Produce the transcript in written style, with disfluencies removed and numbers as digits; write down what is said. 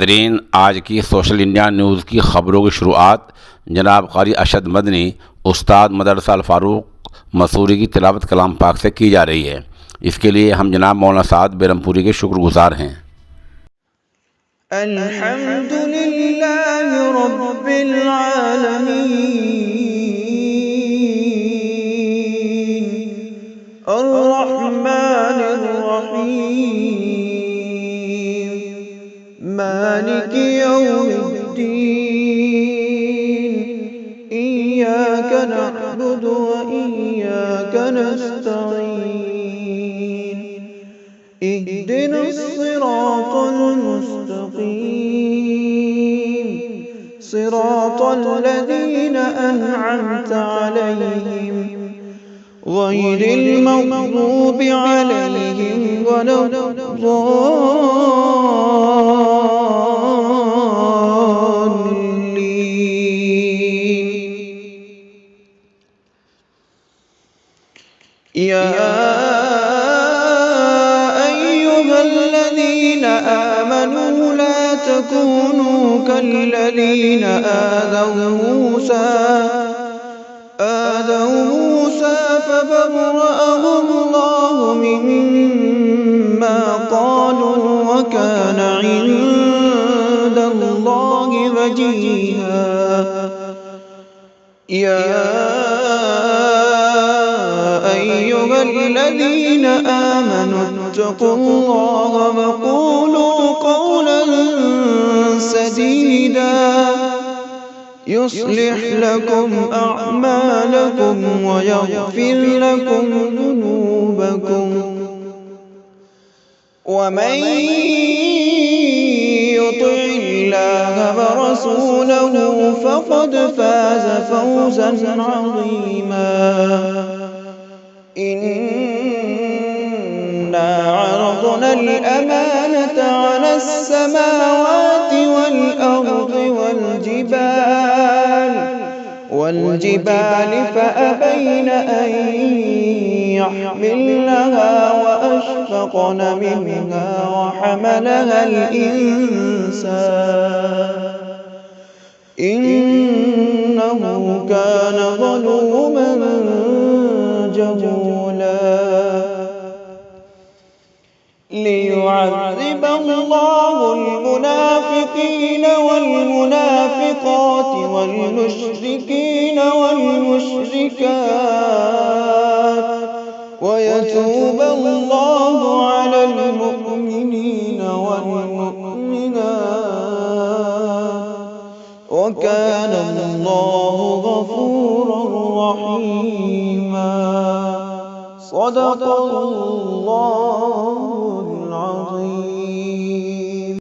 नाज़रीन, आज की सोशल इंडिया न्यूज़ की ख़बरों की शुरुआत जनाब क़ारी अरशद मदनी उस्ताद मदरसा अल फ़ारूक मसूरी की तिलावत कलाम पाक से की जा रही है। इसके लिए हम जनाब मौलाना साद बेरमपुरी के शुक्रगुज़ार हैं। अल्हम्दुलिल्लाहि रब्बिल आलमीन अर्रहमानिर रहीम मालिकि यौमिद्दीन इय्याका नअबुदु व इय्याका नस्तईन इहदिनस सिरातल मुस्तक़ीम सिरातल लज़ीना अनअमत अलैहिम गैरिल मग़ज़ूबि अलैहिम वलद्दाल्लीन। या अय्युहल्लज़ीना आमनू ला तकूनू कल्लज़ीना आदौ मूसा फबर्रअहु अल्लाहु मिम्मा क़ालू व कान इंदल्लाहि वजीहा। या अय्युहल्लज़ीना आमनू इत्तक़ुल्लाहा व क़ूलू क़ौलन सदीदा युस्लिह लकुम अअमालकुम व यग़फिर लकुम ज़ुनूबकुम व मन युति'िल्लाह व रसूलहु फ़क़द फ़ाज़ फ़ौज़न अज़ीमा। इन्ना अरज़नल अमानता अलस समावाति वल अर्ज़ि والجبال فأبين أن يحملنها وأشفقن منها وحملها الإنسان إنه كان ظلوما جهولا ليعذب الله المنافقين والمنافقات والمشركين والمشركات ويتوب الله على المؤمنين والمؤمنات وكان الله غفورا رحيما. صدق الله